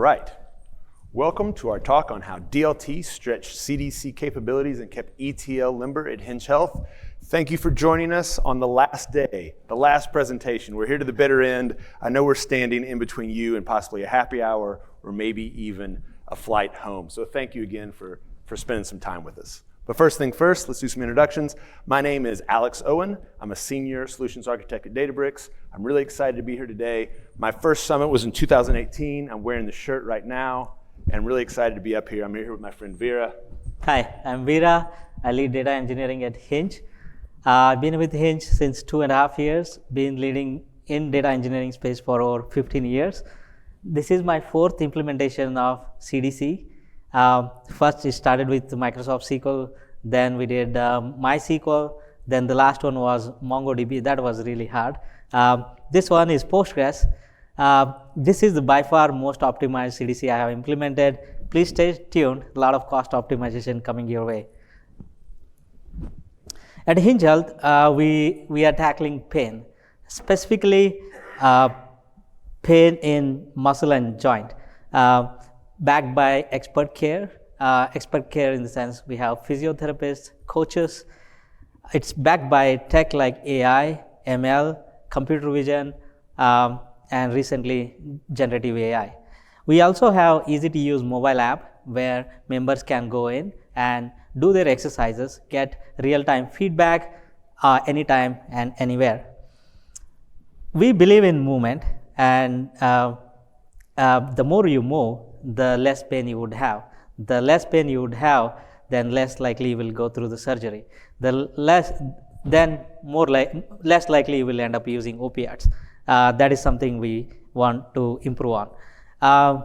right. Welcome to our talk on how DLT stretched CDC capabilities and kept ETL limber at Hinge Health. Thank you for joining us on the last day, the last presentation. We're here to the bitter end. I know we're standing in between you and possibly a happy hour or maybe even a flight home. So thank you again for spending some time with us. But first thing first, let's do some introductions. My name is Alex Owen. I'm a senior solutions architect at Databricks. I'm really excited to be here today. My first summit was in 2018. I'm wearing the shirt right now and really excited to be up here. I'm here with my friend Vera. Hi, I'm Vera. I lead data engineering at Hinge. I've been with Hinge since 2.5 years, been leading in data engineering space for over 15 years. This is my fourth implementation of CDC. First, it started with Microsoft SQL, then we did MySQL, then the last one was MongoDB. That was really hard. This one is Postgres. This is by far most optimized CDC I have implemented. Please stay tuned, a lot of cost optimization coming your way. At Hinge Health, we are tackling pain, specifically pain in muscle and joint. Backed by expert care in the sense we have physiotherapists, coaches. It's backed by tech like AI, ML, computer vision, and recently generative AI. We also have easy to use mobile app where members can go in and do their exercises, get real-time feedback anytime and anywhere. We believe in movement, and the more you move, the less pain you would have. The less pain you would have, then less likely you will go through the surgery. Less likely you will end up using opioids. That is something we want to improve on.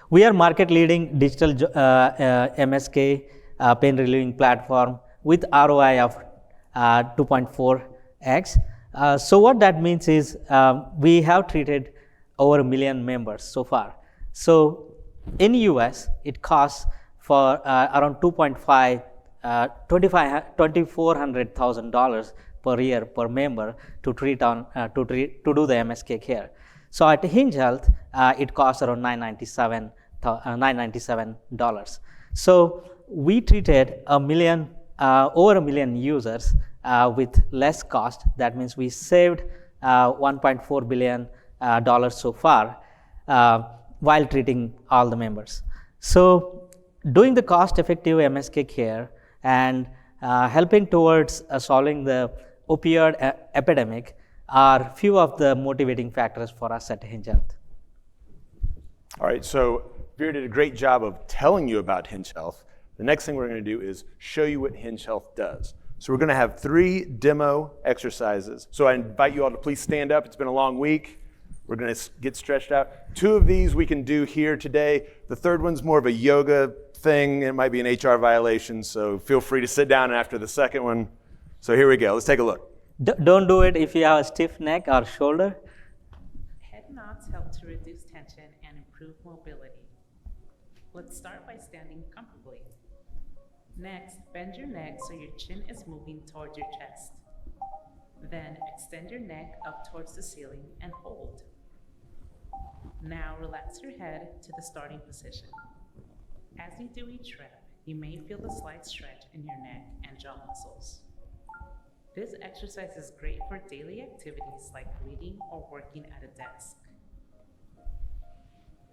We are market leading digital MSK pain relieving platform with ROI of 2.4x. So what that means is we have treated over 1 million members so far. So in US, it costs for around $2,400,000 per year per member to do the MSK care. So at Hinge Health, it costs around $997. So we treated over 1 million users with less cost. That means we saved $1.4 billion so far while treating all the members. So doing the cost-effective MSK care and helping towards solving the opioid epidemic are few of the motivating factors for us at Hinge Health. All right, so Vera did a great job of telling you about Hinge Health. The next thing we're going to do is show you what Hinge Health does. So we're going to have 3 demo exercises. So I invite you all to please stand up. It's been a long week. We're going to get stretched out. 2 of these we can do here today. The third one's more of a yoga thing. It might be an HR violation, so feel free to sit down after the second one. So here we go. Let's take a look. Don't do it if you have a stiff neck or shoulder. Head nods help to reduce tension and improve mobility. Let's start by standing comfortably. Next, bend your neck so your chin is moving towards your chest. Then extend your neck up towards the ceiling and hold. Now relax your head to the starting position. As you do each rep, you may feel a slight stretch in your neck and jaw muscles. This exercise is great for daily activities like reading or working at a desk.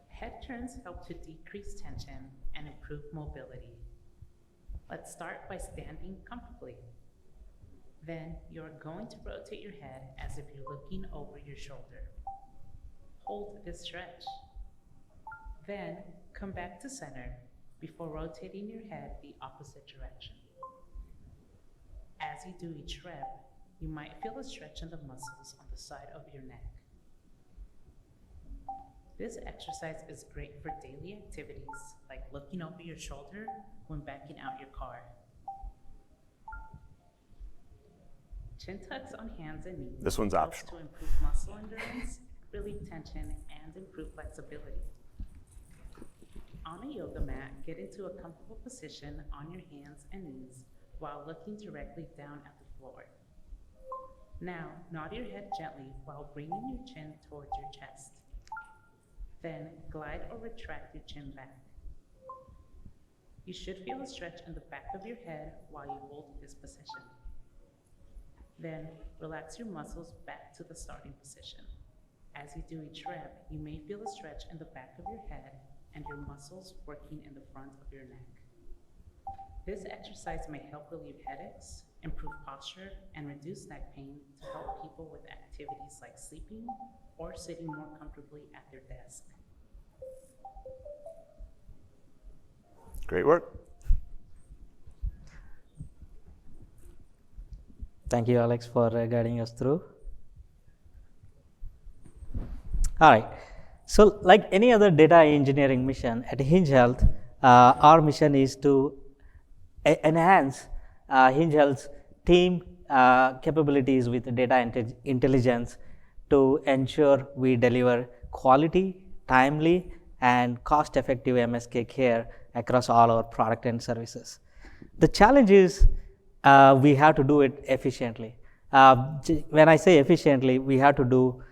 Head turns help to decrease tension and improve mobility. Let's start by standing comfortably. Then you're going to rotate your head as if you're looking over your shoulder. Hold this stretch. Then come back to center before rotating your head the opposite direction. As you do each rep, you might feel a stretch in the muscles on the side of your neck. This exercise is great for daily activities like looking over your shoulder when backing out your car. Chin tucks on hands and knees. This one's optional. To improve muscle endurance, relieve tension, and improve flexibility. On a yoga mat, get into a comfortable position on your hands and knees while looking directly down at the floor. Now, nod your head gently while bringing your chin towards your chest. Then glide or retract your chin back. You should feel a stretch in the back of your head while you hold this position. Then relax your muscles back to the starting position. As you do each rep, you may feel a stretch in the back of your head and your muscles working in the front of your neck. This exercise may help relieve headaches, improve posture, and reduce neck pain to help people with activities like sleeping or sitting more comfortably at their desk. Great work. Thank you, Alex, for guiding us through. All right. So like any other data engineering mission at Hinge Health, our mission is to enhance Hinge Health's team capabilities with data intelligence to ensure we deliver quality, timely, and cost-effective MSK care across all our product and services. The challenge is we have to do it efficiently. When I say efficiently, we have to do,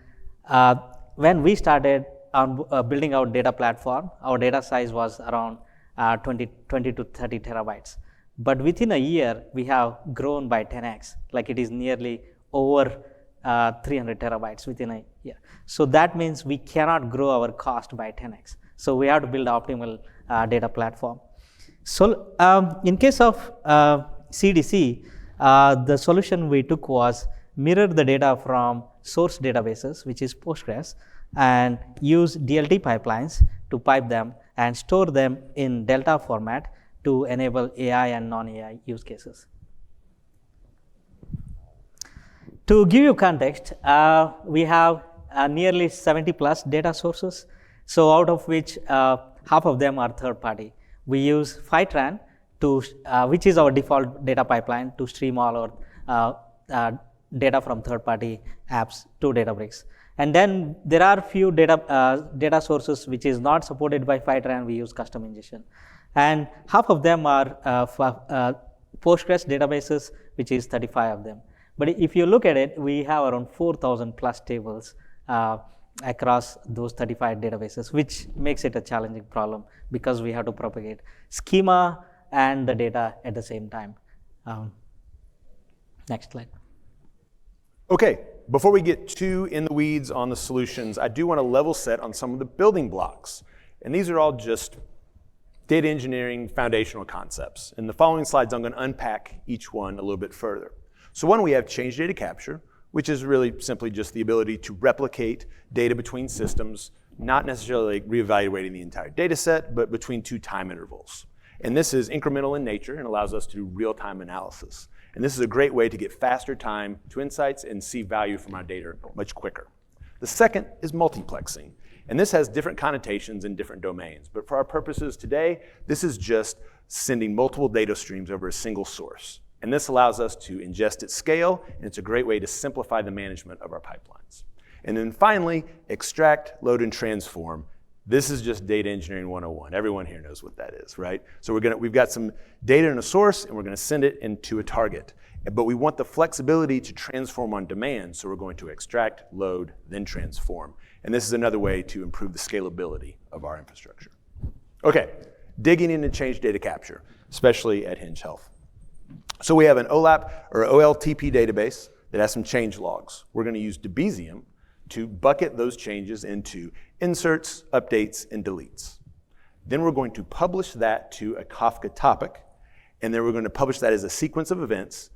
when we started on building our data platform, our data size was around 20 to 30 terabytes. But within a year, we have grown by 10x, like it is nearly over 300 terabytes within a year. So that means we cannot grow our cost by 10x. So we have to build optimal data platform. So in case of CDC, the solution we took was mirror the data from source databases, which is Postgres, and use DLT pipelines to pipe them and store them in Delta format to enable AI and non-AI use cases. To give you context, we have nearly 70 plus data sources, so out of which half of them are third party. We use Fivetran, which is our default data pipeline, to stream all our data from third party apps to Databricks. And then there are few data sources which is not supported by Fivetran. We use custom ingestion. And half of them are Postgres databases, which is 35 of them. But if you look at it, we have around 4,000 plus tables across those 35 databases, which makes it a challenging problem because we have to propagate schema and the data at the same time. Next slide. Okay, before we get too in the weeds on the solutions, I do want to level set on some of the building blocks. And these are all just data engineering foundational concepts. In the following slides, I'm going to unpack each one a little bit further. So one, we have change data capture, which is really simply just the ability to replicate data between systems, not necessarily reevaluating the entire data set, but between two time intervals. And this is incremental in nature and allows us to do real-time analysis. And this is a great way to get faster time to insights and see value from our data much quicker. The second is multiplexing. And this has different connotations in different domains. But for our purposes today, this is just sending multiple data streams over a single source. And this allows us to ingest at scale, and it's a great way to simplify the management of our pipelines. And then finally, extract, load, and transform. This is just data engineering 101. Everyone here knows what that is, right? So we've got some data in a source, and we're going to send it into a target. But we want the flexibility to transform on demand, so we're going to extract, load, then transform. And this is another way to improve the scalability of our infrastructure. Okay, digging into change data capture, especially at Hinge Health. So we have an OLAP or OLTP database that has some change logs. We're going to use Debezium to bucket those changes into inserts, updates, and deletes. Then we're going to publish that to a Kafka topic, and then we're going to publish that as a sequence of events.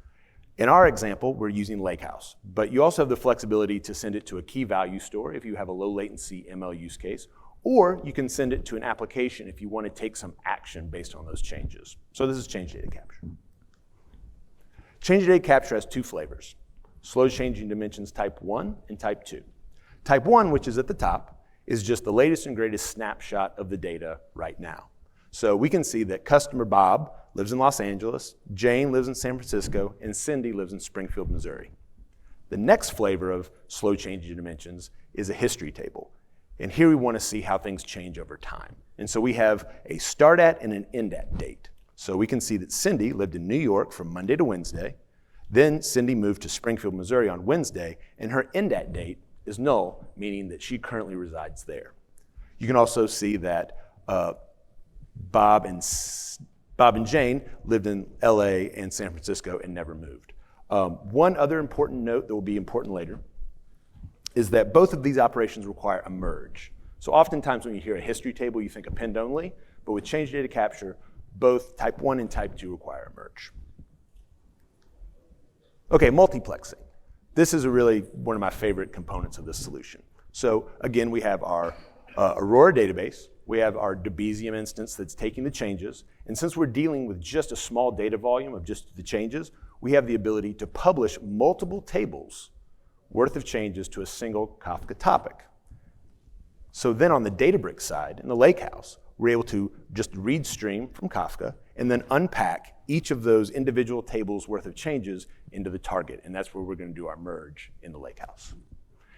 In our example, we're using Lakehouse, but you also have the flexibility to send it to a key value store if you have a low latency ML use case, or you can send it to an application if you want to take some action based on those changes. So this is change data capture. Change data capture has two flavors: slow changing dimensions type 1 and type 2. Type 1, which is at the top, is just the latest and greatest snapshot of the data right now. So we can see that customer Bob lives in Los Angeles, Jane lives in San Francisco, and Cindy lives in Springfield, Missouri. The next flavor of slow changing dimensions is a history table. And here we want to see how things change over time. And so we have a start at and an end at date. So we can see that Cindy lived in New York from Monday to Wednesday. Then Cindy moved to Springfield, Missouri on Wednesday, and her end at date is null, meaning that she currently resides there. You can also see that Bob and Jane lived in LA and San Francisco and never moved. One other important note that will be important later is that both of these operations require a merge. So oftentimes when you hear a history table, you think append only, but with change data capture, both type 1 and type 2 require a merge. Okay, multiplexing. This is really one of my favorite components of this solution. So again, we have our Aurora database, we have our Debezium instance that's taking the changes, and since we're dealing with just a small data volume of just the changes, we have the ability to publish multiple tables worth of changes to a single Kafka topic. So then on the Databricks side, in the lakehouse, we're able to just read stream from Kafka and then unpack each of those individual tables worth of changes into the target, and that's where we're going to do our merge in the lakehouse.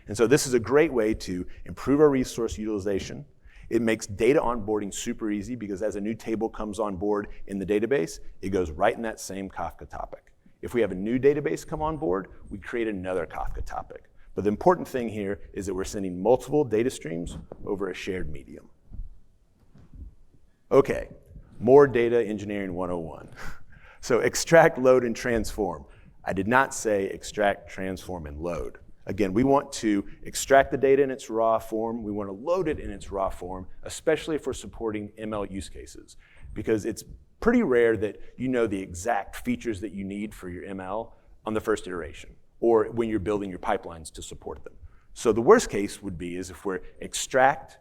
And so this is a great way to improve our resource utilization. It makes data onboarding super easy because as a new table comes on board in the database, it goes right in that same Kafka topic. If we have a new database come on board, we create another Kafka topic. But the important thing here is that we're sending multiple data streams over a shared medium. Okay, more data engineering 101. So extract, load, and transform. I did not say extract, transform, and load. Again, we want to extract the data in its raw form. We want to load it in its raw form, especially if we're supporting ML use cases, because it's pretty rare that you know the exact features that you need for your ML on the first iteration, or when you're building your pipelines to support them. So the worst case would be is if we're extract,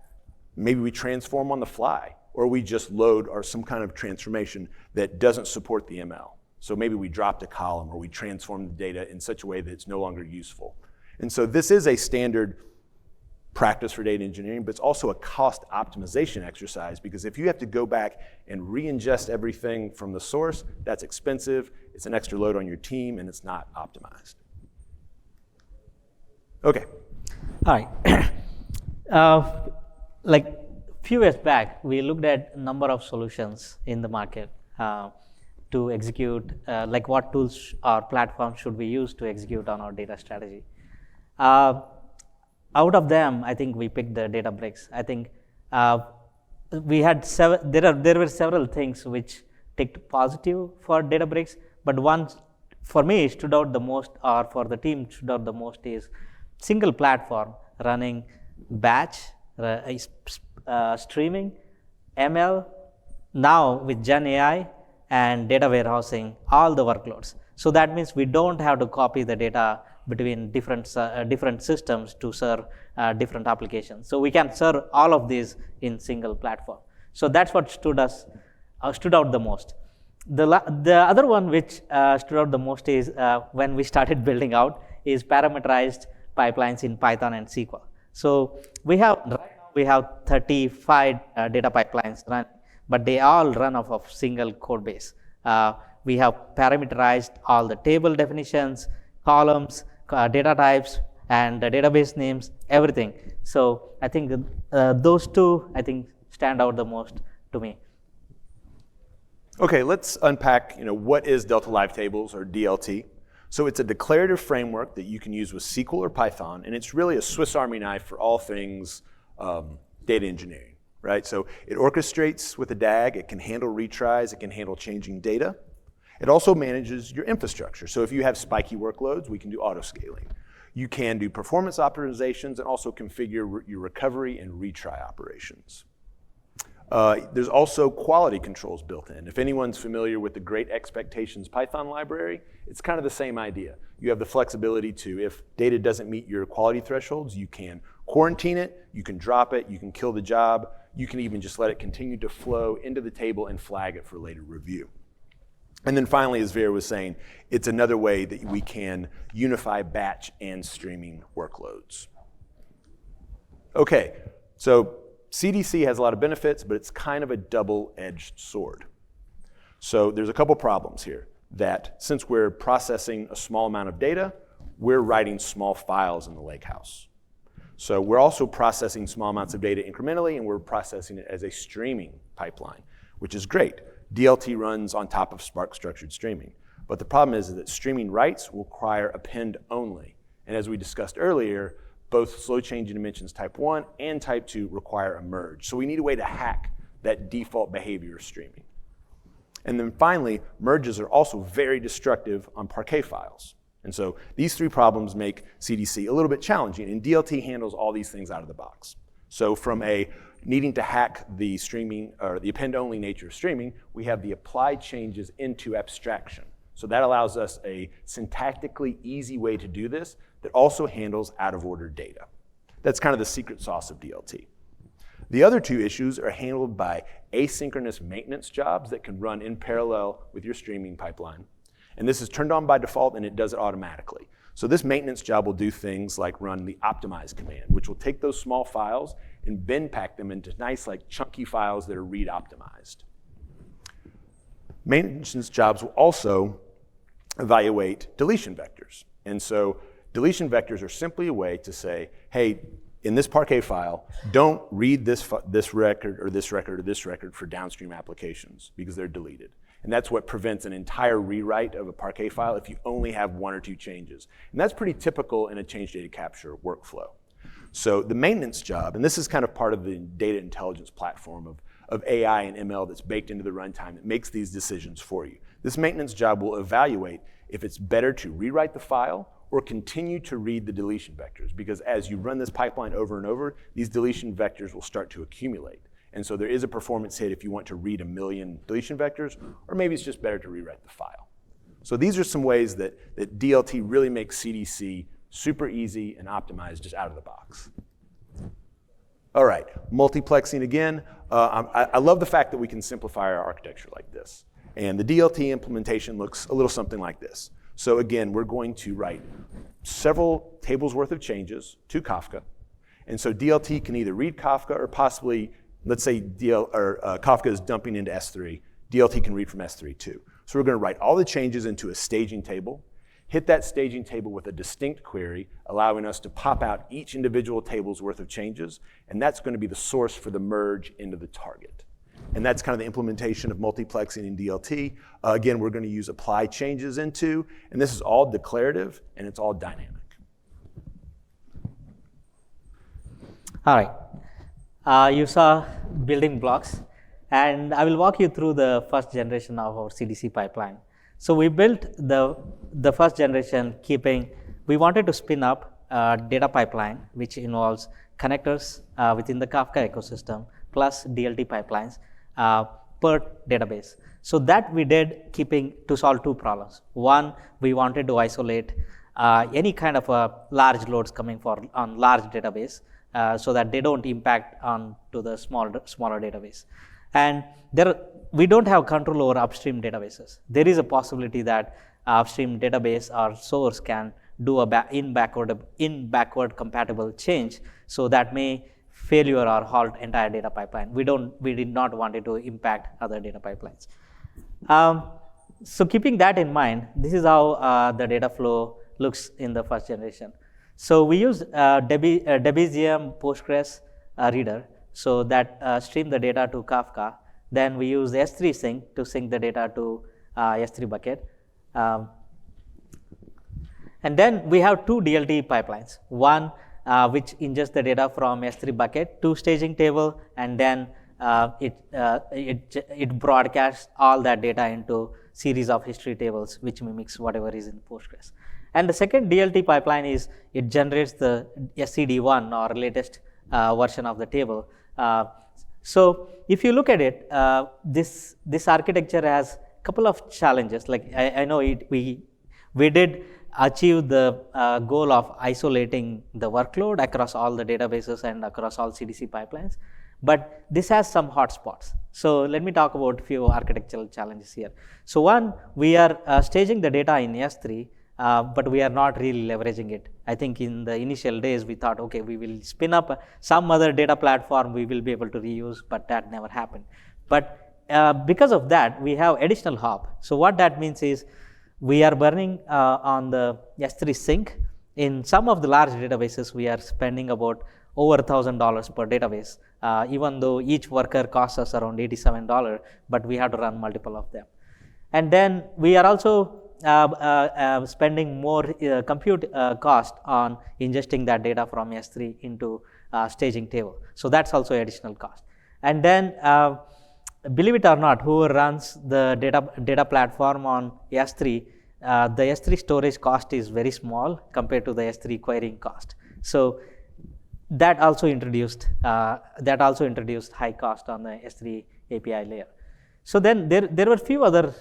maybe we transform on the fly, or we just load or some kind of transformation that doesn't support the ML. So maybe we dropped a column or we transform the data in such a way that it's no longer useful. And so this is a standard practice for data engineering, but it's also a cost optimization exercise because if you have to go back and re-ingest everything from the source, that's expensive, it's an extra load on your team, and it's not optimized. Okay. All right. Like few years back, we looked at a number of solutions in the market to execute, like what tools or platforms should we use to execute on our data strategy. Out of them, I think we picked the Databricks. I think we had there were several things which ticked positive for Databricks, but one for me stood out the most, or for the team stood out the most, is single platform running batch, streaming, ML, now with Gen AI and data warehousing, all the workloads. So that means we don't have to copy the data between different systems to serve different applications. So we can serve all of these in single platform. So that's what stood out the most. The other one which stood out the most is when we started building out is parameterized pipelines in Python and SQL. So we have 35 data pipelines run, but they all run off of single code base. We have parameterized all the table definitions, columns, data types, and the database names, everything. So I think those two, I think, stand out the most to me. Okay, let's unpack, what is Delta Live Tables, or DLT. So it's a declarative framework that you can use with SQL or Python, and it's really a Swiss Army knife for all things data engineering, right? So it orchestrates with a DAG, it can handle retries, it can handle changing data. It also manages your infrastructure. So if you have spiky workloads, we can do auto-scaling. You can do performance optimizations and also configure your recovery and retry operations. There's also quality controls built in. If anyone's familiar with the Great Expectations Python library, it's kind of the same idea. You have the flexibility to, if data doesn't meet your quality thresholds, you can quarantine it, you can drop it, you can kill the job, you can even just let it continue to flow into the table and flag it for later review. And then finally, as Vera was saying, it's another way that we can unify batch and streaming workloads. Okay, so CDC has a lot of benefits, but it's kind of a double-edged sword. So there's a couple problems here, that since we're processing a small amount of data, we're writing small files in the lakehouse. So we're also processing small amounts of data incrementally, and we're processing it as a streaming pipeline, which is great. DLT runs on top of Spark structured streaming. But the problem is that streaming writes will require append only. And as we discussed earlier, both slow change in dimensions type 1 and type 2 require a merge. So we need a way to hack that default behavior of streaming. And then finally, merges are also very destructive on Parquet files. And so these three problems make CDC a little bit challenging, and DLT handles all these things out of the box. So from a needing to hack the streaming or the append-only nature of streaming, we have the applied changes into abstraction. So that allows us a syntactically easy way to do this that also handles out-of-order data. That's kind of the secret sauce of DLT. The other two issues are handled by asynchronous maintenance jobs that can run in parallel with your streaming pipeline. And this is turned on by default, and it does it automatically. So this maintenance job will do things like run the optimize command, which will take those small files and bin pack them into nice, like chunky files that are read optimized. Maintenance jobs will also evaluate deletion vectors. And so deletion vectors are simply a way to say, hey, in this Parquet file, don't read this record or this record or this record for downstream applications because they're deleted. And that's what prevents an entire rewrite of a Parquet file if you only have one or two changes. And that's pretty typical in a change data capture workflow. So the maintenance job, and this is kind of part of the data intelligence platform of AI and ML that's baked into the runtime that makes these decisions for you. This maintenance job will evaluate if it's better to rewrite the file or continue to read the deletion vectors, because as you run this pipeline over and over, these deletion vectors will start to accumulate. And so there is a performance hit if you want to read 1 million deletion vectors, or maybe it's just better to rewrite the file. So these are some ways that DLT really makes CDC super easy and optimized just out of the box. All right, multiplexing again. I love the fact that we can simplify our architecture like this. And the DLT implementation looks a little something like this. So again, we're going to write several tables worth of changes to Kafka. And so DLT can either read Kafka or possibly, let's say Kafka is dumping into S3, DLT can read from S3 too. So we're going to write all the changes into a staging table, hit that staging table with a distinct query, allowing us to pop out each individual table's worth of changes, and that's going to be the source for the merge into the target. And that's kind of the implementation of multiplexing in DLT. Again, we're going to use apply changes into, and this is all declarative and it's all dynamic. All right. You saw building blocks, and I will walk you through the first generation of our CDC pipeline. So we built the first generation we wanted to spin up a data pipeline which involves connectors within the Kafka ecosystem plus DLT pipelines per database. So that we did to solve two problems. One, we wanted to isolate any kind of large loads coming on large database so that they don't impact on to the smaller database. And we don't have control over upstream databases. There is a possibility that upstream database or source can do in backward compatible change, so that may failure or halt entire data pipeline. We did not want it to impact other data pipelines. So keeping that in mind, this is how the data flow looks in the first generation. So we used Debezium Postgres reader, so that stream the data to Kafka. Then we use S3 sync to sync the data to S3 bucket. And then we have two DLT pipelines. One which ingests the data from S3 bucket to staging table, and then it broadcasts all that data into series of history tables, which mimics whatever is in Postgres. And the second DLT pipeline is it generates the SCD1 or latest version of the table. So if you look at it, this architecture has a couple of challenges. Like I know we did achieve the goal of isolating the workload across all the databases and across all CDC pipelines, but this has some hotspots. So let me talk about a few architectural challenges here. So one, we are staging the data in S3, but we are not really leveraging it. I think in the initial days we thought, okay, we will spin up some other data platform we will be able to reuse, but that never happened. But because of that, we have additional hop. So what that means is we are burning on the S3 sync. In some of the large databases, we are spending about over $1,000 per database, even though each worker costs us around $87, but we have to run multiple of them. And then we are also spending more compute cost on ingesting that data from S3 into staging table. So that's also additional cost. And then, believe it or not, whoever runs the data platform on S3, the S3 storage cost is very small compared to the S3 querying cost. So that also introduced high cost on the S3 API layer. So then there were few other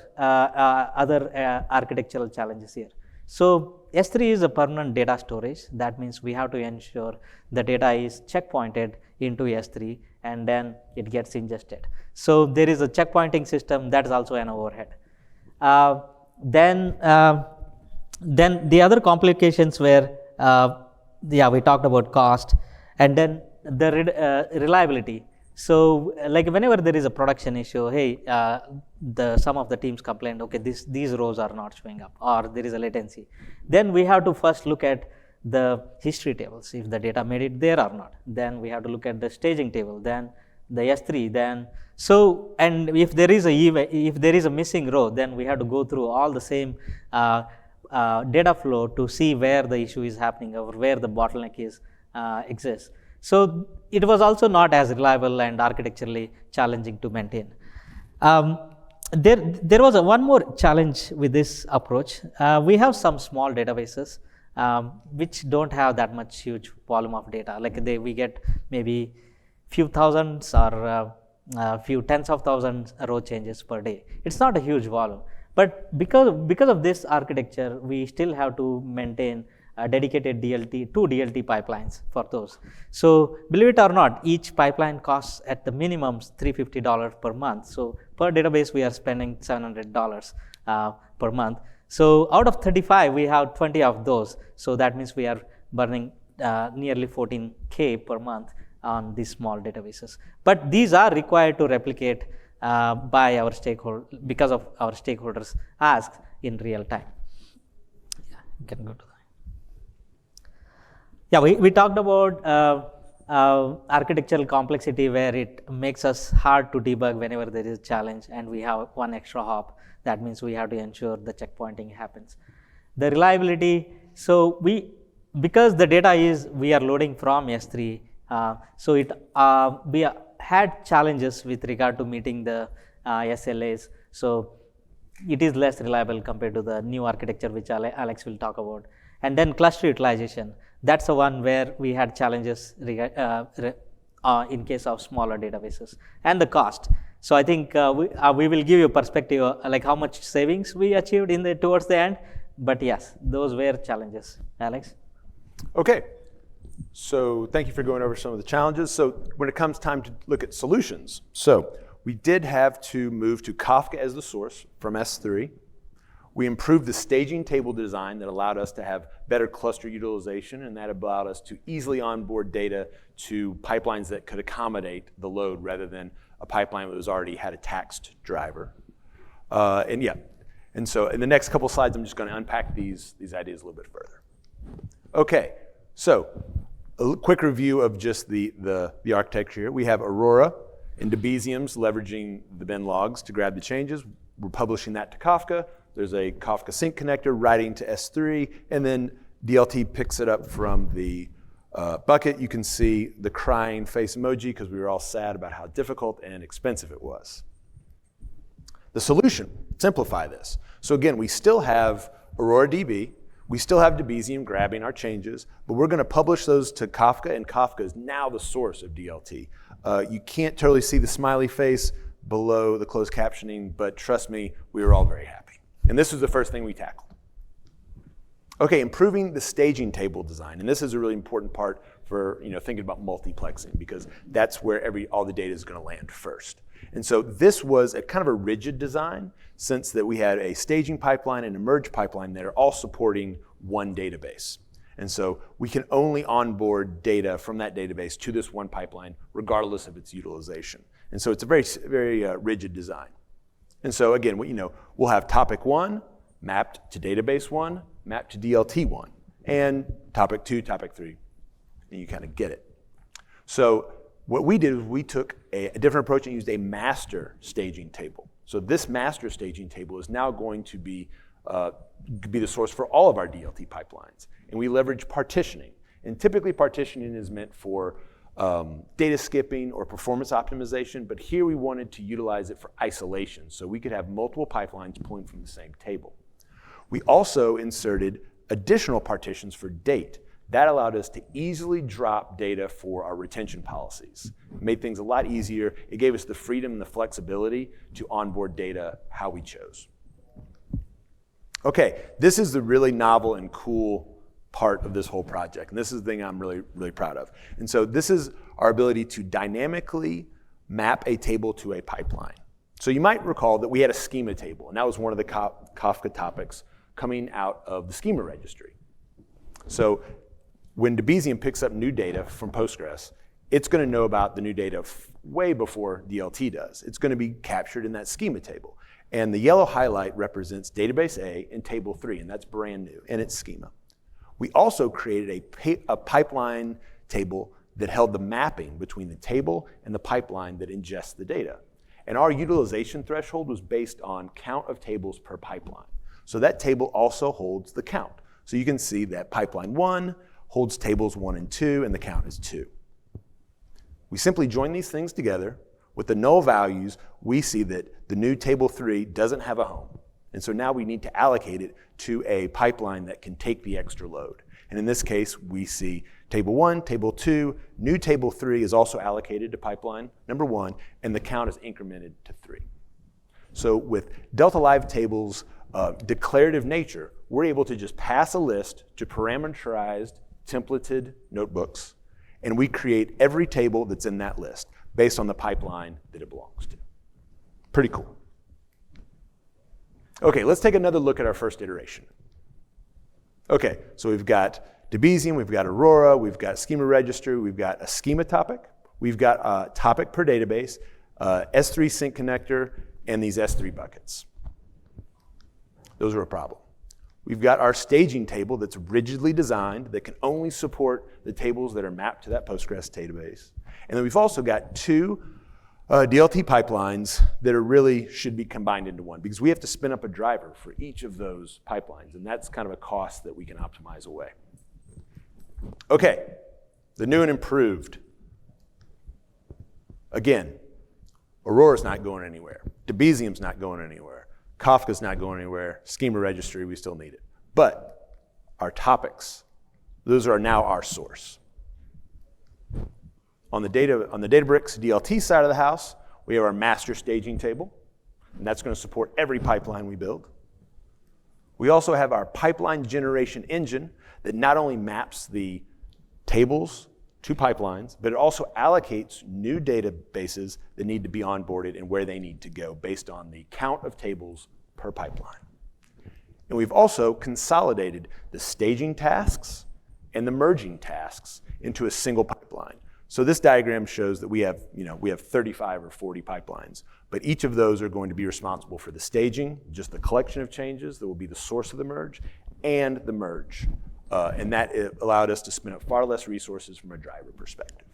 architectural challenges here. So S3 is a permanent data storage. That means we have to ensure the data is checkpointed into S3 and then it gets ingested. So there is a checkpointing system that is also an overhead. Then the other complications were, we talked about cost, and then the reliability. So like whenever there is a production issue, hey, some of the teams complained, okay, these rows are not showing up, or there is a latency. Then we have to first look at the history tables, if the data made it there or not. Then we have to look at the staging table, then the S3, then and if there is a missing row, then we have to go through all the same data flow to see where the issue is happening or where the bottleneck exists. So it was also not as reliable and architecturally challenging to maintain. There was one more challenge with this approach. We have some small databases which don't have that much huge volume of data. Like we get maybe few thousands or few tens of thousands row changes per day. It's not a huge volume, but because of this architecture, we still have to maintain dedicated DLT, 2 DLT pipelines for those. So believe it or not, each pipeline costs at the minimum $350 per month. So per database, we are spending $700 per month. So out of 35, we have 20 of those. So that means we are burning nearly $14K per month on these small databases. But these are required to replicate by our stakeholders because of our stakeholders' asks in real time. Yeah, you can go to that. Yeah, we talked about architectural complexity where it makes us hard to debug whenever there is a challenge and we have one extra hop. That means we have to ensure the checkpointing happens. The reliability, so because the data we are loading from S3, so we had challenges with regard to meeting the SLAs. So it is less reliable compared to the new architecture, which Alex will talk about. And then cluster utilization. That's the one where we had challenges in case of smaller databases. And the cost. So I think we will give you a perspective like how much savings we achieved towards the end. But yes, those were challenges. Alex? Okay. So thank you for going over some of the challenges. So when it comes time to look at solutions, so we did have to move to Kafka as the source from S3. We improved the staging table design that allowed us to have better cluster utilization, and that allowed us to easily onboard data to pipelines that could accommodate the load rather than a pipeline that was already had a taxed driver. And so in the next couple slides, I'm just going to unpack these ideas a little bit further. Okay, so a quick review of just the architecture here. We have Aurora and Debezium's leveraging the bin logs to grab the changes. We're publishing that to Kafka. There's a Kafka sync connector writing to S3, and then DLT picks it up from the bucket. You can see the crying face emoji because we were all sad about how difficult and expensive it was. The solution, simplify this. So again, we still have Aurora DB, we still have Debezium grabbing our changes, but we're going to publish those to Kafka, and Kafka is now the source of DLT. You can't totally see the smiley face below the closed captioning, but trust me, we were all very happy. And this was the first thing we tackled. Okay, improving the staging table design. And this is a really important part for thinking about multiplexing, because that's where all the data is going to land first. And so this was a kind of a rigid design, since that we had a staging pipeline and a merge pipeline that are all supporting one database. And so we can only onboard data from that database to this one pipeline, regardless of its utilization. And so it's a very, very rigid design. And so again, we'll have topic 1 mapped to database 1, mapped to DLT 1, and topic 2, topic 3, and you kind of get it. So what we did is we took a different approach and used a master staging table. So this master staging table is now going to be be the source for all of our DLT pipelines. And we leverage partitioning. And typically partitioning is meant for data skipping or performance optimization, but here we wanted to utilize it for isolation, so we could have multiple pipelines pulling from the same table. We also inserted additional partitions for date. That allowed us to easily drop data for our retention policies. It made things a lot easier. It gave us the freedom and the flexibility to onboard data how we chose. Okay, this is the really novel and cool part of this whole project, and this is the thing I'm really, really proud of. And so this is our ability to dynamically map a table to a pipeline. So you might recall that we had a schema table, and that was one of the Kafka topics coming out of the schema registry. So when Debezium picks up new data from Postgres, it's going to know about the new data way before DLT does. It's going to be captured in that schema table. And the yellow highlight represents database A and table 3, and that's brand new, and it's schema. We also created a pipeline table that held the mapping between the table and the pipeline that ingests the data. And our utilization threshold was based on count of tables per pipeline. So that table also holds the count. So you can see that pipeline 1 holds tables 1 and 2, and the count is 2. We simply join these things together. With the null values, we see that the new table 3 doesn't have a home. And so now we need to allocate it to a pipeline that can take the extra load. And in this case, we see table 1, table 2, new table 3 is also allocated to pipeline number 1, and the count is incremented to 3. So with Delta Live tables' declarative nature, we're able to just pass a list to parameterized templated notebooks, and we create every table that's in that list based on the pipeline that it belongs to. Pretty cool. Okay, let's take another look at our first iteration. Okay, so we've got Debezium, we've got Aurora, we've got schema registry, we've got a schema topic, we've got a topic per database, S3 sync connector, and these S3 buckets. Those are a problem. We've got our staging table that's rigidly designed that can only support the tables that are mapped to that Postgres database. And then we've also got 2 DLT pipelines that are really should be combined into one, because we have to spin up a driver for each of those pipelines, and that's kind of a cost that we can optimize away. Okay, the new and improved. Again, Aurora's not going anywhere. Debezium's not going anywhere. Kafka's not going anywhere. Schema registry, we still need it. But our topics, those are now our source. On the Databricks DLT side of the house, we have our master staging table, and that's going to support every pipeline we build. We also have our pipeline generation engine that not only maps the tables to pipelines, but it also allocates new databases that need to be onboarded and where they need to go based on the count of tables per pipeline. And we've also consolidated the staging tasks and the merging tasks into a single pipeline. So this diagram shows that we have 35 or 40 pipelines, but each of those are going to be responsible for the staging, just the collection of changes that will be the source of the merge, and the merge. And that allowed us to spin up far less resources from a driver perspective.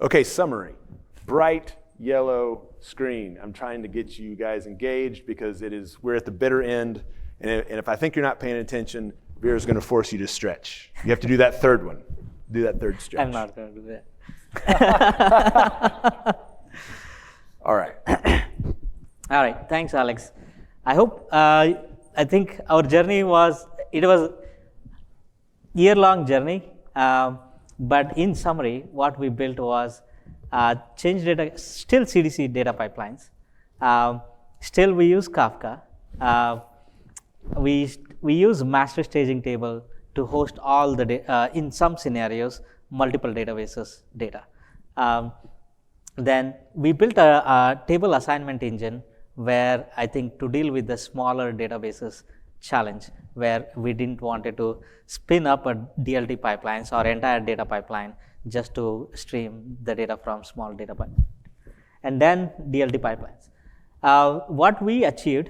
Okay, summary. Bright yellow screen. I'm trying to get you guys engaged because we're at the bitter end, and if I think you're not paying attention, Vera's going to force you to stretch. You have to do that third one. Do that third stretch. I'm not going to do that. All right. All right, thanks, Alex. I think our journey was a year-long journey, but in summary, what we built was change data, still CDC data pipelines. Still we use Kafka. We use master staging table to host all the data, in some scenarios, multiple databases data. Then we built a table assignment engine where I think to deal with the smaller databases challenge, where we didn't want it to spin up a DLT pipelines or entire data pipeline just to stream the data from small data pipeline. And then DLT pipelines. What we achieved,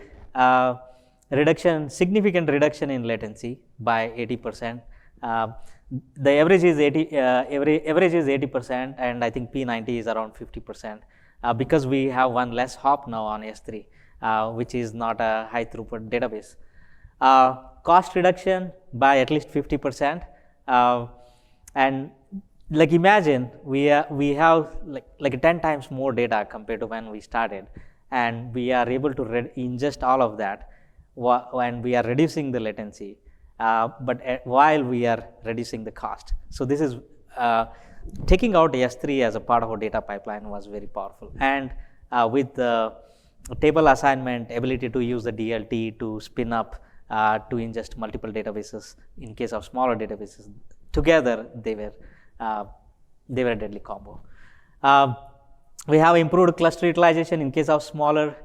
significant reduction in latency by 80%. The average is 80%, and I think P90 is around 50%, because we have one less hop now on S3. which is not a high throughput database. Cost reduction by at least 50%. And like imagine we have like 10 times more data compared to when we started, and we are able to ingest all of that when we are reducing the latency, but while we are reducing the cost. So this is taking out S3 as a part of our data pipeline was very powerful. And with the table assignment, ability to use the DLT to spin up to ingest multiple databases in case of smaller databases, together they were a deadly combo. We have improved cluster utilization in case of smaller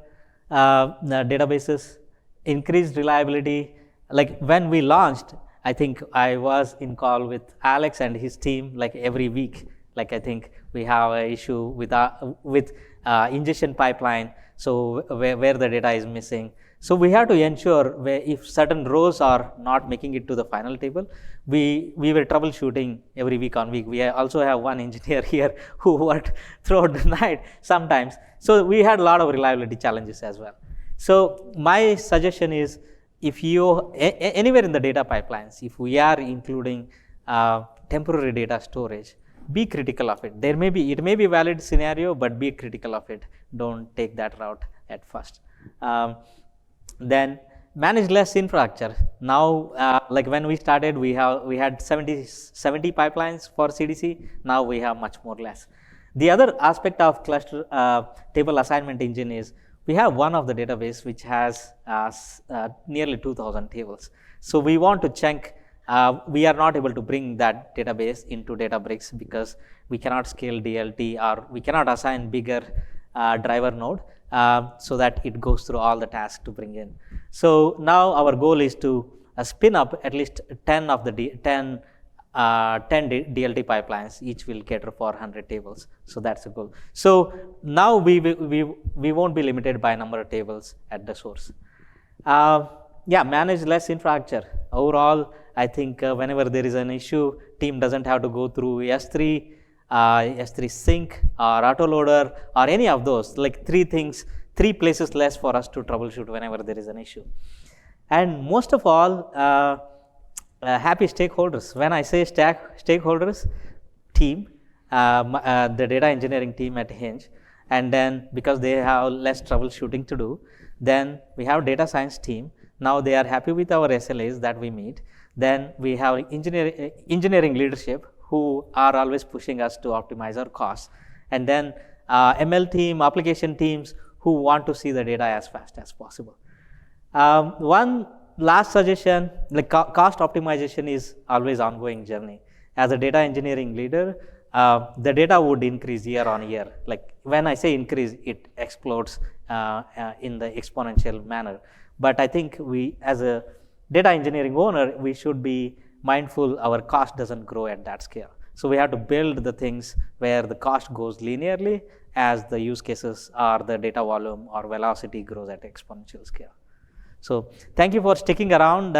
databases, increased reliability. Like when we launched, I think I was in call with Alex and his team like every week. Like I think we have an issue with ingestion pipeline, so where the data is missing. So we have to ensure if certain rows are not making it to the final table, we were troubleshooting every week on week. We also have one engineer here who worked throughout the night sometimes. So we had a lot of reliability challenges as well. So my suggestion is, if you anywhere in the data pipelines, if we are including temporary data storage, be critical of it. It may be valid scenario, but be critical of it. Don't take that route at first. Then manage less infrastructure. Now, like when we started, we had 70 pipelines for CDC. Now we have much more less. The other aspect of cluster table assignment engine is we have one of the database which has nearly 2,000 tables. So we want to chunk. We are not able to bring that database into Databricks because we cannot scale DLT, or we cannot assign bigger driver node so that it goes through all the tasks to bring in. So now our goal is to spin up at least 10 of the 10 DLT pipelines. Each will cater for 100 tables. So that's the goal. So now we won't be limited by number of tables at the source. Manage less infrastructure. Overall, I think whenever there is an issue, team doesn't have to go through S3, S3 sync, or autoloader, or any of those. Like 3 places less for us to troubleshoot whenever there is an issue. And most of all, happy stakeholders. When I say stakeholders, team, the data engineering team at Hinge, and then because they have less troubleshooting to do, then we have data science team. Now they are happy with our SLAs that we meet. Then we have engineering leadership who are always pushing us to optimize our costs. And then ML team, application teams who want to see the data as fast as possible. One last suggestion, like cost optimization is always ongoing journey. As a data engineering leader, the data would increase year on year. Like when I say increase, it explodes in the exponential manner. But I think we, as a data engineering owner, we should be mindful our cost doesn't grow at that scale. So we have to build the things where the cost goes linearly as the use cases or the data volume or velocity grows at exponential scale. So thank you for sticking around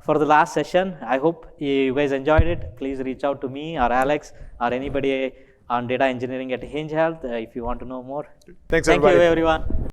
for the last session. I hope you guys enjoyed it. Please reach out to me or Alex or anybody on data engineering at Hinge Health if you want to know more. Thanks, Thank everybody. you, everyone.